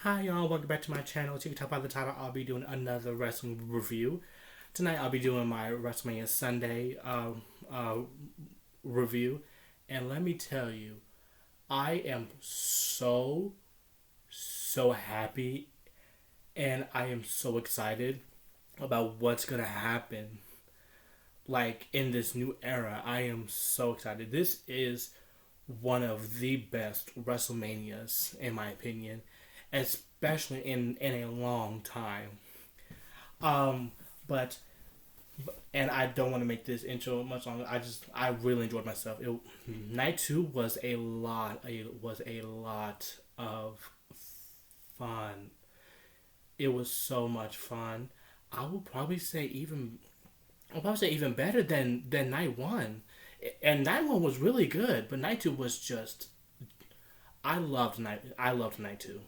Hi y'all, welcome back to my channel. As you can tell by the title, I'll be doing another wrestling review. Tonight I'll be doing my WrestleMania Sunday uh, review. And let me tell you, I am so happy and I am so excited about what's gonna happen like in this new era. I am so excited. This is one of the best WrestleManias in my opinion, especially in a long time. Um, but and I don't want to make this intro much longer. I really enjoyed myself. Night two was a lot. It was a lot of fun. It was so much fun. I would probably say even I'll probably say even better than night one. And night one was really good, but night two was just I loved night two.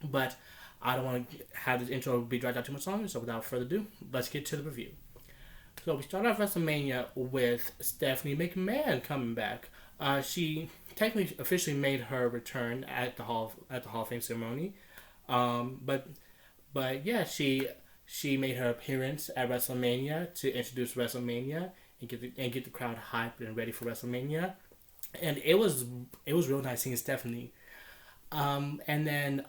But I don't want to have this intro be dragged out too much longer. So without further ado, let's get to the review. So we start off WrestleMania with Stephanie McMahon coming back. She technically officially made her return at the Hall of Fame ceremony. But yeah, she made her appearance at WrestleMania to introduce WrestleMania and get the crowd hyped and ready for WrestleMania. And it was real nice seeing Stephanie. And then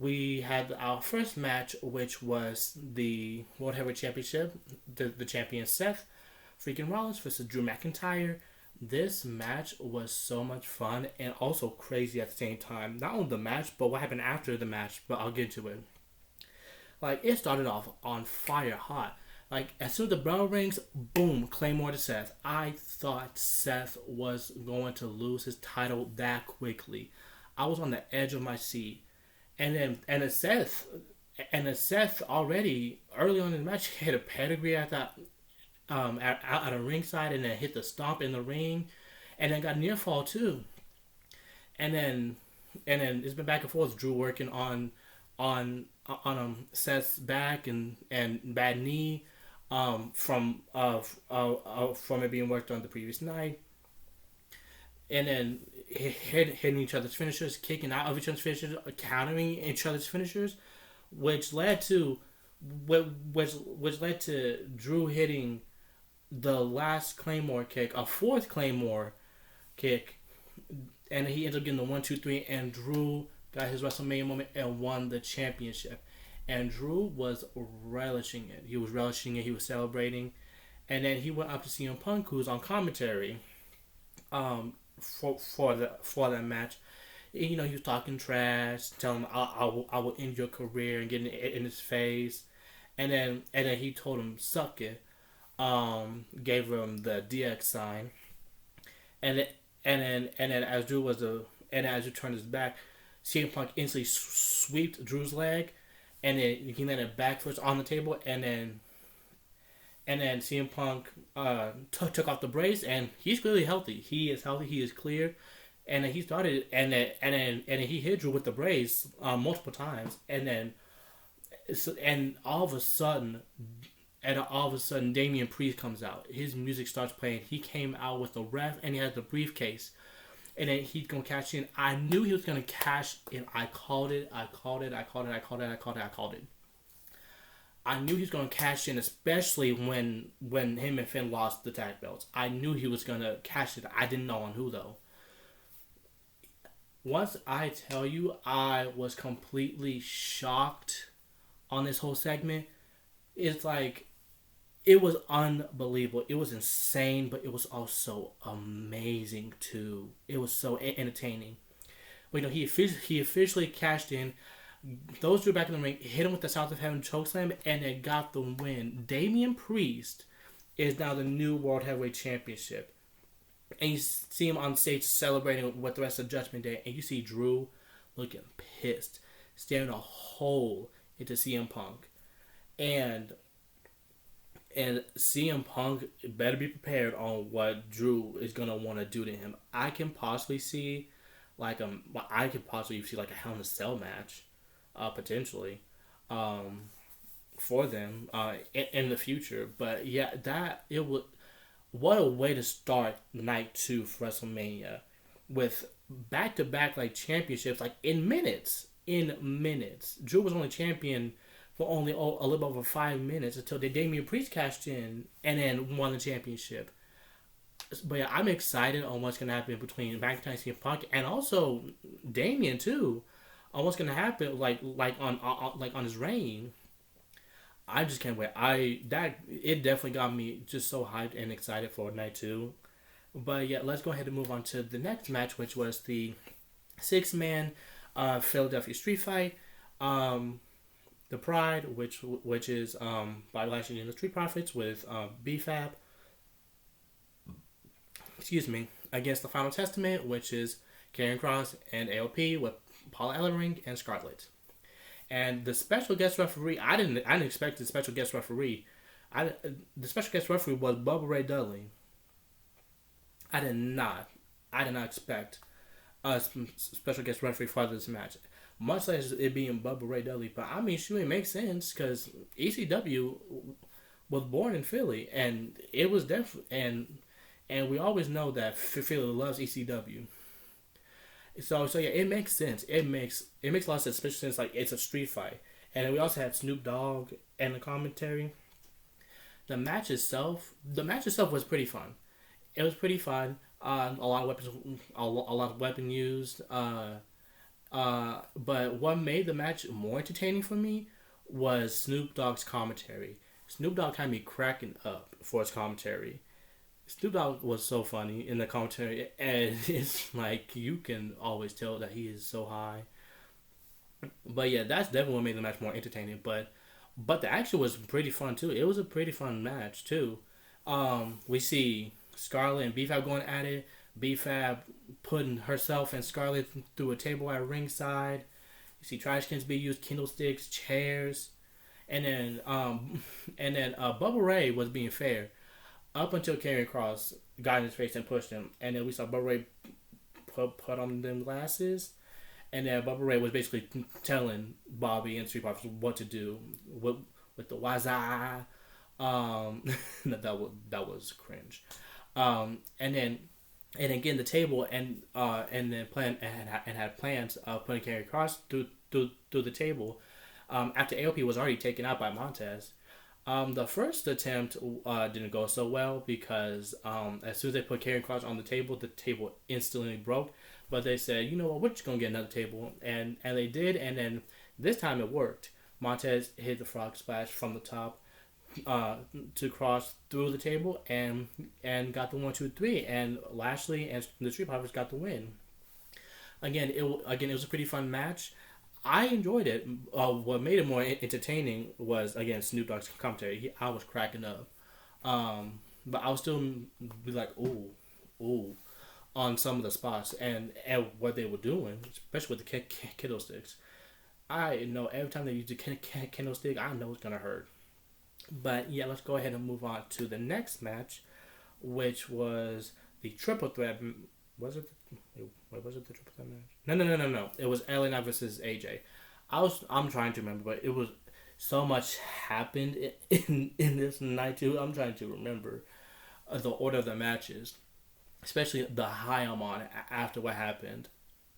we had our first match, which was the World Heavyweight Championship. The champion Seth freaking Rollins versus Drew McIntyre. This match was so much fun and also crazy at the same time. Not only the match, but what happened after the match. But I'll get to it. Like, it started off on fire hot. Like, as soon as the bell rings, boom, Claymore to Seth. I thought Seth was going to lose his title that quickly. I was on the edge of my seat. And then Seth already early on in the match hit a pedigree at that at a ringside, and then hit the stomp in the ring, and then got near fall too. And then it's been back and forth. Drew working on Seth's back and bad knee from it being worked on the previous night, and then hitting each other's finishers, kicking out of each other's finishers, countering each other's finishers, which led to which led to Drew hitting the last Claymore kick, a fourth Claymore kick, and he ended up getting the 1, 2, 3, and Drew got his WrestleMania moment and won the championship. And Drew was relishing it. He was relishing it. He was celebrating, and then he went up to CM Punk, who's on commentary, for that match. You know, he was talking trash, telling him, I will end your career," and getting it in his face. And then he told him, "Suck it." Gave him the DX sign, and then as Drew turned his back, CM Punk instantly swept Drew's leg, and then he landed back first on the table, and then CM Punk took off the brace, and he's clearly healthy. He is healthy. He is clear, and then he started, and then he hit Drew with the brace multiple times, and all of a sudden. And all of a sudden, Damian Priest comes out. His music starts playing. He came out with the ref, and he had the briefcase. And then he's going to cash in. I knew he was going to cash in. I called it. I knew he was going to cash in, especially when him and Finn lost the tag belts. I knew he was going to cash it. I didn't know on who, though. Once I tell you, I was completely shocked on this whole segment. It's like, it was unbelievable. It was insane, but it was also amazing too. It was so entertaining. But, he officially cashed in. Those Drew back in the ring, hit him with the South of Heaven chokeslam, and it got the win. Damian Priest is now the new World Heavyweight Championship. And you see him on stage celebrating with the rest of Judgment Day, and you see Drew looking pissed, staring a hole into CM Punk. And CM Punk better be prepared on what Drew is gonna want to do to him. I can possibly see like a Hell in a Cell match, potentially, for them in the future. But yeah, what a way to start night two for WrestleMania, with back to back like championships like in minutes. in minutes. Drew was only champion for only a little over 5 minutes until Damian Priest cashed in and then won the championship. But yeah, I'm excited on what's gonna happen between McIntyre and CM Punk and also Damian too. On what's gonna happen like on his reign. I just can't wait. It definitely got me just so hyped and excited for night two. But yeah, let's go ahead and move on to the next match, which was the 6-man Philadelphia Street Fight. The Pride, which is Bobby Lashley and the Street Profits with BFAB. Excuse me, against the Final Testament, which is Karrion Kross and AOP with Paula Ellering and Scarlett. And the special guest referee, I didn't expect the special guest referee. The special guest referee was Bubba Ray Dudley. I did not expect a special guest referee for this match. Much less it being Bubba Ray Dudley. But I mean, sure, it makes sense because ECW was born in Philly, and it was definitely and we always know that Philly loves ECW. So yeah, it makes sense. It makes a lot of sense, especially since like it's a street fight, and then we also have Snoop Dogg and the commentary. The match itself was pretty fun. It was pretty fun. A lot of weapon used. But what made the match more entertaining for me was Snoop Dogg's commentary. Snoop Dogg had me cracking up for his commentary. Snoop Dogg was so funny in the commentary, and it's like you can always tell that he is so high. But yeah, that's definitely what made the match more entertaining. But the action was pretty fun too. It was a pretty fun match too. We see Scarlett and BFAB going at it. BFAB putting herself and Scarlett through a table at ringside. You see trash cans being used, candlesticks, chairs, and then Bubba Ray was being fair up until Karrion Kross got in his face and pushed him, and then we saw Bubba Ray put on them glasses, and then Bubba Ray was basically telling Bobby and Street Profits what to do with the waza. That was cringe. And then getting the table and then had plans of putting Karrion Kross through the table. After AOP was already taken out by Montez. The first attempt didn't go so well because as soon as they put Karrion Kross on the table instantly broke. But they said, you know what, we're just going to get another table. And they did, and then this time it worked. Montez hit the frog splash from the top to Kross through the table and got the 1, 2, 3. And Lashley and the Street Profits got the win. Again, it was a pretty fun match. I enjoyed it. What made it more entertaining was, again, Snoop Dogg's commentary. I was cracking up. But I was still be like, ooh, on some of the spots and what they were doing, especially with the candlesticks. I know every time they use the candlestick, I know it's going to hurt. But yeah, let's go ahead and move on to the next match, which was the triple threat. Was it the triple threat match? No. It was LA Knight versus AJ. I'm trying to remember, but it was so much happened in this night too. I'm trying to remember the order of the matches, especially the high I'm on after what happened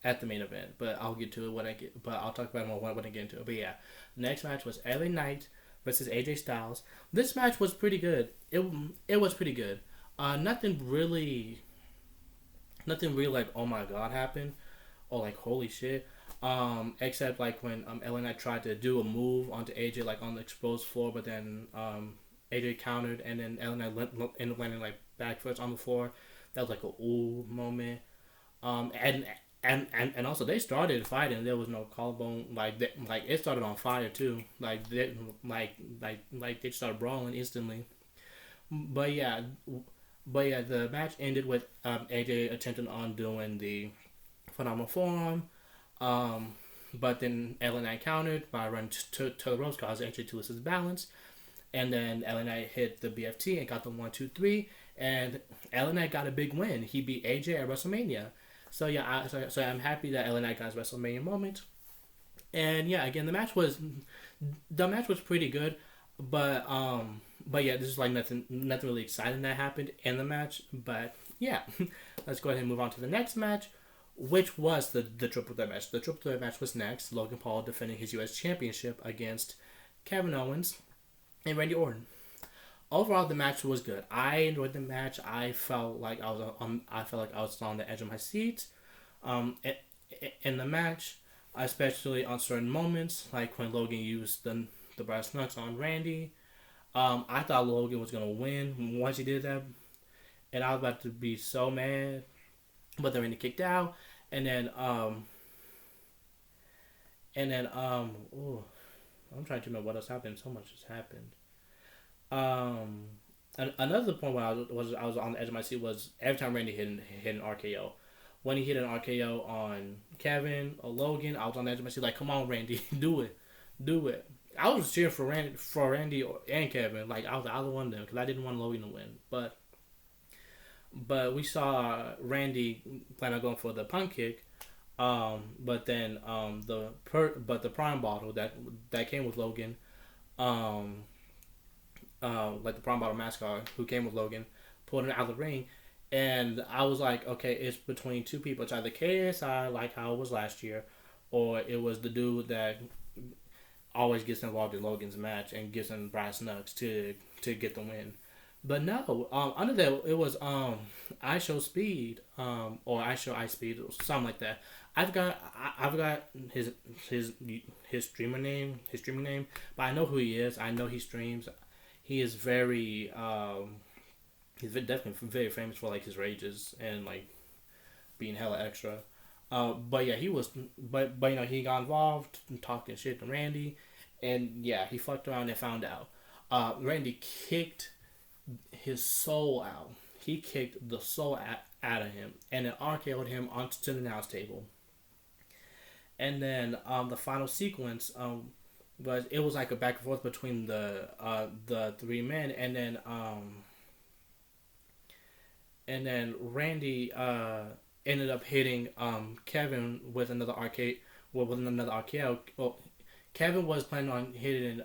at the main event. But I'll get to it But I'll talk about it more when I get into it. But yeah, the next match was LA Knight versus AJ Styles. This match was pretty good. It was pretty good. Nothing really like oh my god happened or like holy shit. Except like when LA Knight tried to do a move onto AJ like on the exposed floor, but then AJ countered and then LA Knight ended up landing like back first on the floor. That was like a ooh moment. And also they started fighting. There was no collarbone. Like it started on fire too. They started brawling instantly. But yeah, the match ended with AJ attempting on doing the phenomenal forearm. But then LA Knight countered by running to the ropes, causing AJ to lose his balance. And then LA Knight hit the BFT and got the 1, 2, 3. And LA Knight got a big win. He beat AJ at WrestleMania. So yeah, so I'm happy that LA Knight got his WrestleMania moment. And yeah, again, the match was pretty good, but yeah, this is like nothing really exciting that happened in the match. But yeah, let's go ahead and move on to the next match, which was the triple threat match. The triple threat match was next. Logan Paul defending his U.S. Championship against Kevin Owens and Randy Orton. Overall, the match was good. I enjoyed the match. I felt like I was on the edge of my seat, in the match, especially on certain moments, like when Logan used the brass knucks on Randy. I thought Logan was gonna win once he did that, and I was about to be so mad, but then Randy kicked out, and then ooh, I'm trying to remember what else happened. So much has happened. Um, Another point when I was on the edge of my seat was every time Randy hit an RKO. When he hit an RKO on Kevin or Logan, I was on the edge of my seat like, "Come on, Randy, do it, do it." I was cheering for Randy and Kevin. Like I was either one of them because I didn't want Logan to win. But we saw Randy plan on going for the punt kick. But then the prime bottle that came with Logan, um, like the prime bottle mascot who came with Logan, pulled him out of the ring, and I was like, okay, it's between two people. It's either KSI like how it was last year, or it was the dude that always gets involved in Logan's match and gives him brass knucks to get the win. But no, under that it was I Show Speed, or I Show Ice Speed, or something like that. I've got his streaming name, but I know who he is. I know he streams. He is very definitely very famous for like his rages and like being hella extra. But yeah, but he got involved talking shit to Randy, and yeah, he fucked around and found out. Randy kicked his soul out. He kicked the soul out of him, and then RKO'd him onto the announce table. And then the final sequence was it was like a back and forth between the three men, and then Randy ended up hitting Kevin with another another RKO. Well, Kevin was planning on hitting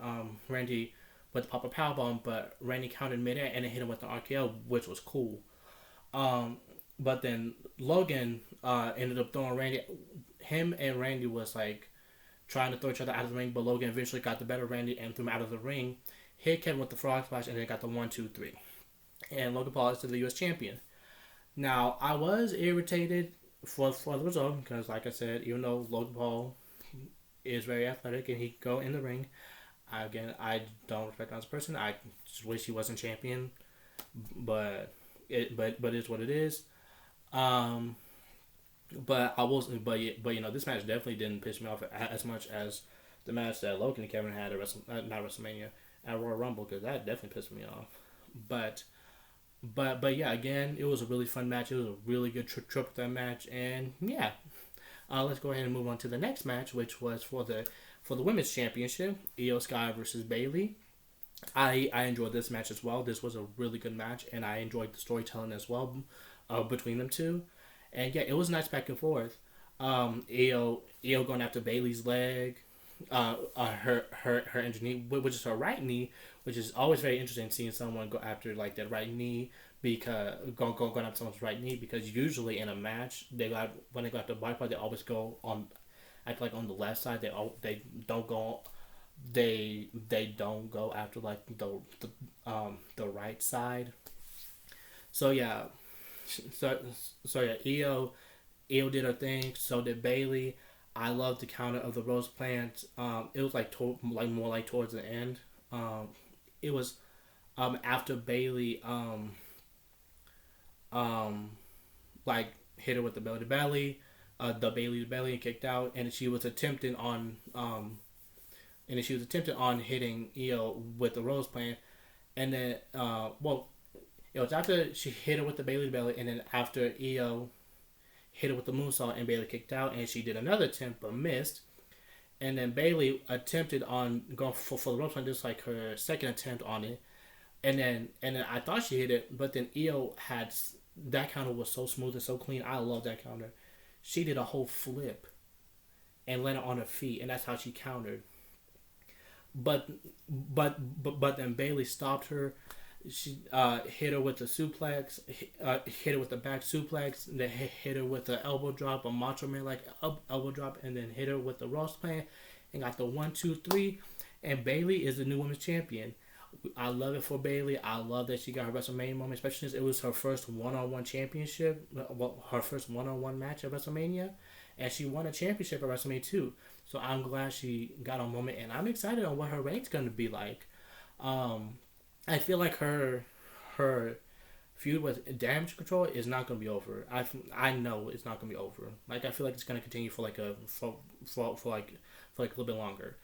Randy with the Papa Powerbomb, but Randy countered midair and then hit him with the RKO, which was cool. But then Logan ended up throwing Randy. Him and Randy was like trying to throw each other out of the ring, but Logan eventually got the better of Randy and threw him out of the ring. Hit Kevin with the frog splash and then got the 1-2-3. And Logan Paul is the U.S. champion. Now, I was irritated for the result because, like I said, even though Logan Paul is very athletic and he can go in the ring, I don't respect him as a person. I just wish he wasn't champion, but it's what it is. But I was, but this match definitely didn't piss me off as much as the match that Logan and Kevin had at not WrestleMania, at Royal Rumble, because that definitely pissed me off. But yeah, again, it was a really fun match. It was a really good triple threat match, and yeah, let's go ahead and move on to the next match, which was for the women's championship, Io Sky versus Bayley. I enjoyed this match as well. This was a really good match, and I enjoyed the storytelling as well between them two. And yeah, it was nice back and forth. Io going after Bayley's leg, her injured knee, which is her right knee, which is always very interesting seeing someone go after like that right knee, because going after someone's right knee, because usually in a match when they go after the body part, they always go on, I feel like on the left side. They don't go after like the right side. So yeah. So yeah, Io did her thing. So did Bayley. I love the counter of the rose plant. It was like more like towards the end. It was after Bayley like hit her with the belly to belly, the Bayley to belly and kicked out, and she was attempting on hitting Io with the rose plant, and then it was after she hit her with the Bayley belly, and then after Io hit her with the moonsault, and Bayley kicked out, and she did another attempt but missed. And then Bayley attempted on going for the ropes on just like her second attempt on it, and then I thought she hit it, but then Io had that counter was so smooth and so clean. I love that counter. She did a whole flip and landed on her feet, and that's how she countered. But then Bayley stopped her. She hit her with the suplex, hit her with the back suplex, and then hit her with the elbow drop, a Macho Man like elbow drop, and then hit her with the Ross plan, and got the 1, 2, 3. And Bayley is the new women's champion. I love it for Bayley. I love that she got her WrestleMania moment, especially since it was her first one-on-one championship, well, her first one-on-one match at WrestleMania, and she won a championship at WrestleMania too. So I'm glad she got a moment, and I'm excited on what her reign's going to be like. I feel like her feud with Damage Control is not going to be over. I know it's not going to be over. Like I feel like it's going to continue for like for like a little bit longer.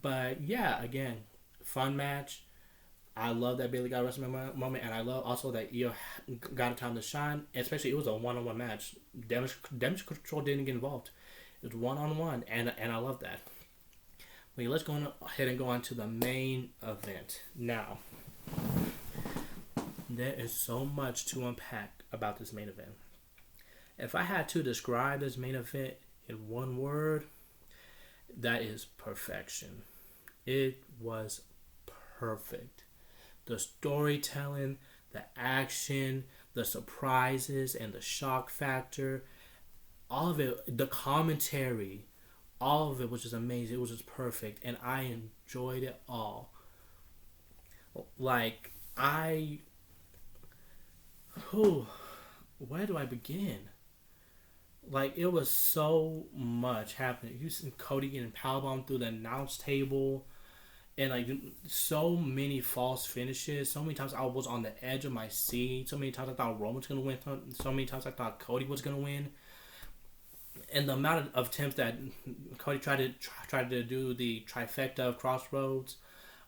But yeah, again, fun match. I love that Bayley got a WrestleMania moment, and I love also that Io got a time to shine. Especially, it was a one-on-one match. Damage Control didn't get involved. It was one-on-one, and I love that. But let's go ahead and go on to the main event now. There is so much to unpack about this main event. If I had to describe this main event in one word, that is perfection. It was perfect. The storytelling, the action, the surprises, and the shock factor, all of it, the commentary, all of it was just amazing. It was just perfect, and I enjoyed it all. Like, where do I begin? Like, it was so much happening. You see Cody getting powerbombed through the announce table, and like so many false finishes. So many times I was on the edge of my seat. So many times I thought Roman was gonna win. So many times I thought Cody was gonna win. And the amount of attempts that Cody tried to do the trifecta of Crossroads,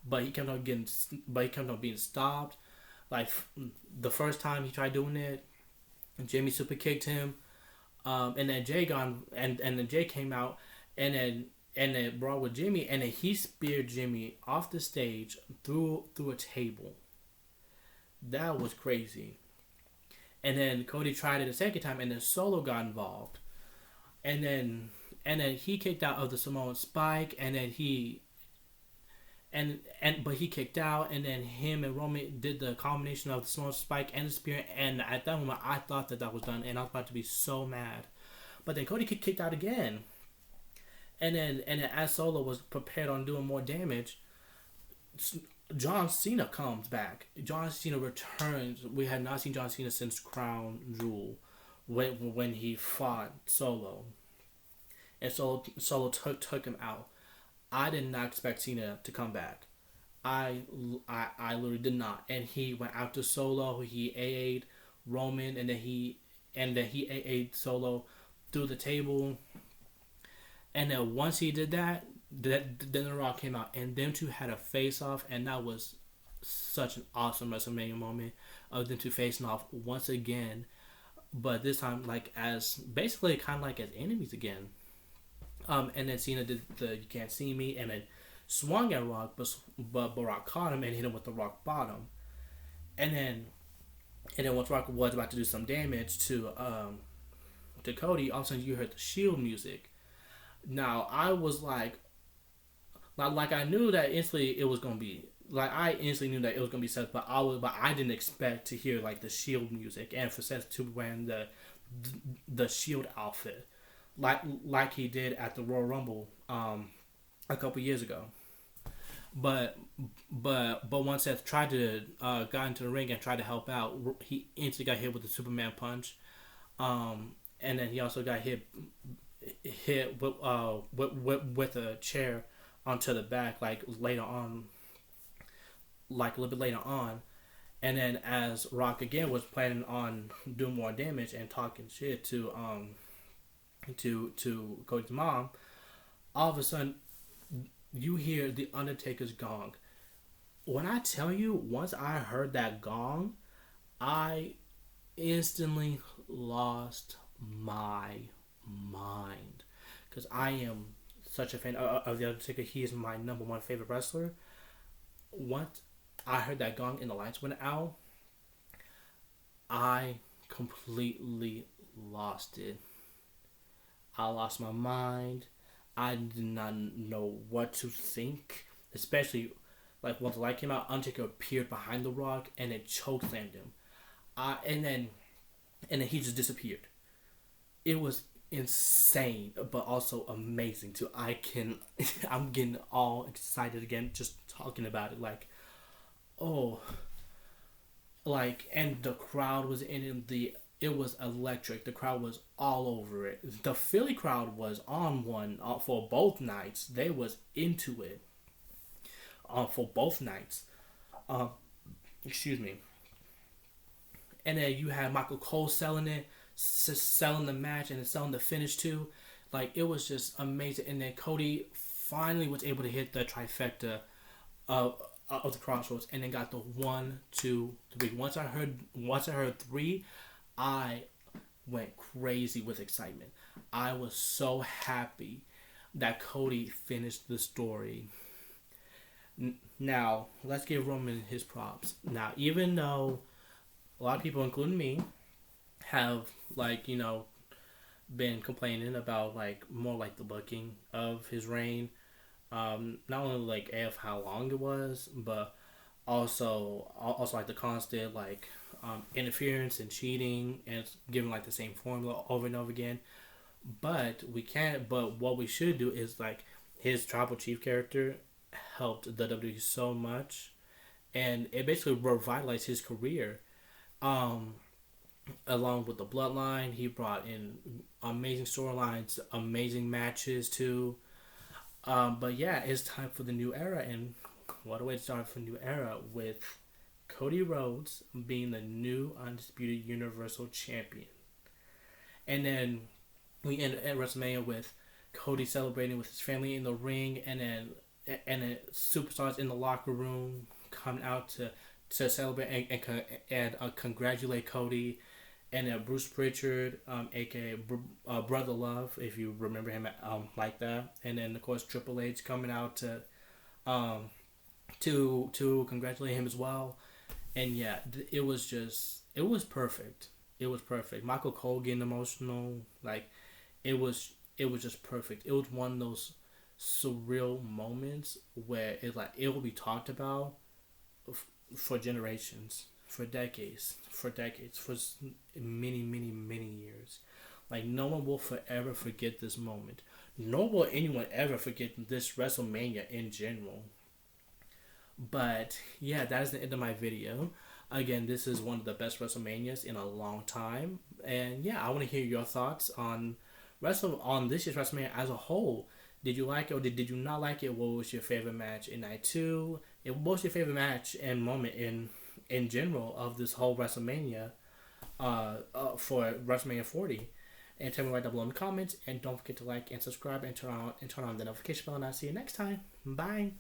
but he kept on being stopped. Like the first time he tried doing it, Jimmy super kicked him, and then then Jay came out, and then brought with Jimmy, and then he speared Jimmy off the stage through a table. That was crazy. And then Cody tried it a second time, and then Solo got involved, and then he kicked out of the Samoan Spike, and then he but he kicked out, and then him and Roman did the combination of the Samoan Spike and the spear, and at that moment I thought that was done, and I was about to be so mad, but then Cody kicked out again. And then as Solo was prepared on doing more damage, John Cena comes back. John Cena returns. We had not seen John Cena since Crown Jewel, when he fought Solo, and Solo took him out. I did not expect Cena to come back. I literally did not. And he went after Solo. He AA'd Roman, and then he AA'd Solo through the table. And then once he did that, then The Rock came out, and them two had a face-off, and that was such an awesome WrestleMania moment of them two facing off once again, but this time like as basically kind of like as enemies again. And then Cena did the "You Can't See Me," and then swung at Rock, but Rock caught him and hit him with the Rock Bottom, and then once Rock was about to do some damage to Cody, all of a sudden you heard the Shield music. Now I was like I knew that instantly it was gonna be like I instantly knew that it was gonna be Seth, but I didn't expect to hear like the Shield music, and for Seth to wearing the Shield outfit like he did at the Royal Rumble a couple years ago. But once Seth tried to got into the ring and tried to help out, he instantly got hit with the Superman punch, and then he also got hit with a chair onto the back, like later on, like a little bit later on. And then as Rock again was planning on doing more damage and talking shit to Cody's mom, all of a sudden you hear the Undertaker's gong. When I tell you, once I heard that gong, I instantly lost my mind, because I am such a fan of the Undertaker. He is my number one favorite wrestler. Once I heard that gong and the lights went out, I completely lost it. I lost my mind. I did not know what to think, especially Like once the light came out, Undertaker appeared behind the Rock and it chokeslammed him. And then he just disappeared. It was insane, but also amazing too. I'm getting all excited again just talking about it. Like, oh, like, and the crowd was in it. It was electric. The crowd was all over it. The Philly crowd was on one for both nights. They was into it for both nights. Um, excuse me. And then you had Michael Cole selling it, selling the match, and then selling the finish too. Like it was just amazing. And then Cody finally was able to hit the trifecta of the Crossroads, and then got the 1, 2, 3. Once I heard 3, I went crazy with excitement. I was so happy that Cody finished the story. Now let's give Roman his props. Now, even though a lot of people, including me, have been complaining about more like the booking of his reign. Not only of how long it was, but also like the constant interference and cheating and giving the same formula over and over again. But what we should do is his tribal chief character helped the WWE so much, and it basically revitalized his career. Along with the bloodline, he brought in amazing storylines, amazing matches too. But yeah, it's time for the new era, and what a way to start for the new era with Cody Rhodes being the new undisputed Universal Champion. And then we end at WrestleMania with Cody celebrating with his family in the ring, and then superstars in the locker room coming out to celebrate and congratulate Cody. And then Bruce Pritchard, aka Brother Love, if you remember him like that. And then of course Triple H coming out to congratulate him as well. And yeah, it was perfect. It was perfect. Michael Cole getting emotional, it was just perfect. It was one of those surreal moments where it will be talked about for generations, for decades, for many, many, many years. No one will forever forget this moment. Nor will anyone ever forget this WrestleMania in general. But yeah, that is the end of my video. Again, this is one of the best WrestleManias in a long time. And yeah, I want to hear your thoughts on this year's WrestleMania as a whole. Did you like it or did you not like it? What was your favorite match in night 2? What was your favorite match and moment in general of this whole WrestleMania for WrestleMania 40? And tell me right down below in the comments. And don't forget to like and subscribe and turn on the notification bell. And I'll see you next time. Bye.